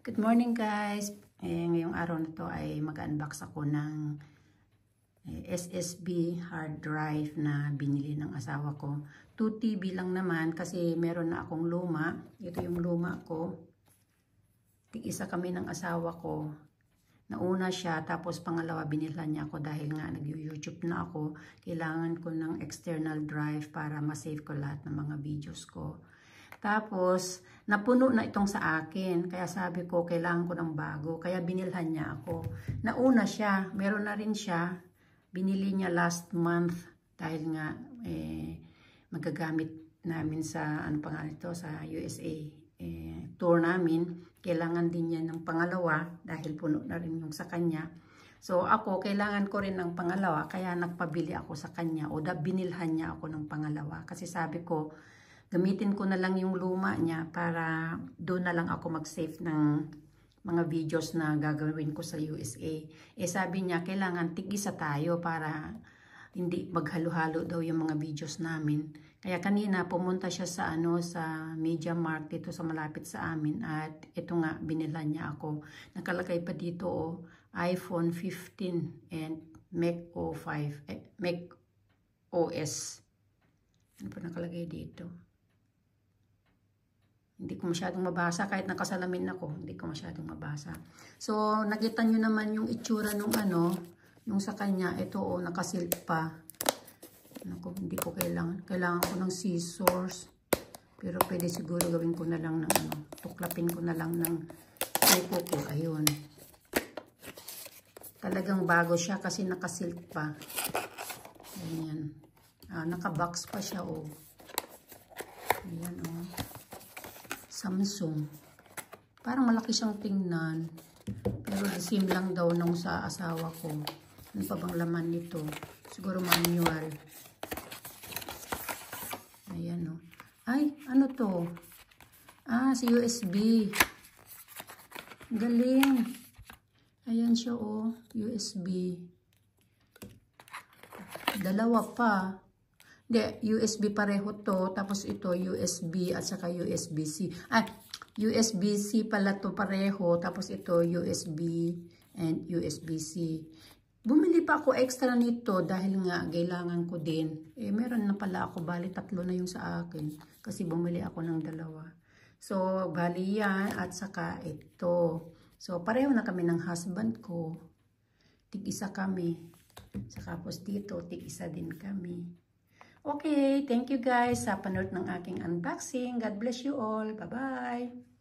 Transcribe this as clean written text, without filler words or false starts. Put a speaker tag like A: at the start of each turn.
A: Good morning guys! Ngayong araw na to ay mag-unbox ako ng SSB hard drive na binili ng asawa ko. 2 TB lang naman kasi meron na akong luma. Ito yung luma ko. Tig-isa kami ng asawa ko. Nauna siya tapos pangalawa binilhan niya ako dahil nga nag-YouTube na ako. Kailangan ko ng external drive para ma-save ko lahat ng mga videos ko. Tapos, napuno na itong sa akin. Kaya sabi ko, kailangan ko ng bago. Kaya binilhan niya ako. Nauna siya. Meron na rin siya. Binili niya last month. Dahil nga, magagamit namin sa, sa USA. Tour namin. Kailangan din niya ng pangalawa. Dahil puno na rin yung sa kanya. So, ako, kailangan ko rin ng pangalawa. Kaya nagpabili ako sa kanya. O binilhan niya ako ng pangalawa. Kasi sabi ko, gamitin ko na lang yung luma niya para doon na lang ako mag-save ng mga videos na gagawin ko sa USA. Sabi niya, kailangan tig-isa tayo para hindi maghalo-halo daw yung mga videos namin. Kaya kanina pumunta siya sa sa Media Markt dito sa malapit sa amin at ito nga binilhan niya ako. Nakalagay pa dito iPhone 15 and Mac OS. Ano pa nakalagay dito? Hindi ko masyadong mabasa. Kahit nakasalamin ako, hindi ko masyadong mabasa. So, nakita nyo naman yung itsura nung yung sa kanya. Ito, nakasilp pa. Naku, hindi ko kailangan. Kailangan ko ng scissors. Pero pwede siguro gawin ko na lang ng tuklapin ko na lang ng kuko ko. Ayun. Talagang bago siya kasi nakasilp pa. Ayan. Nakabox pa siya, Ayan, Samsung. Parang malaki siyang tingnan. Pero the same lang daw nung sa asawa ko. Ano pa bang laman nito? Siguro manual. Ayan, Ay, ano to? Si USB. Galing. Ayan siya, USB. Dalawa pa. Hindi, USB pareho to. Tapos ito, USB at saka USB-C. USB-C pala to pareho. Tapos ito, USB and USB-C. Bumili pa ako extra nito dahil nga kailangan ko din. Meron na pala ako. Bali, 3 na yung sa akin. Kasi bumili ako ng 2. So, bali yan at saka ito. So, pareho na kami ng husband ko. Tig-isa kami. Tapos dito, tig-isa din kami. Okay, thank you guys sa panood ng aking unboxing. God bless you all. Bye-bye!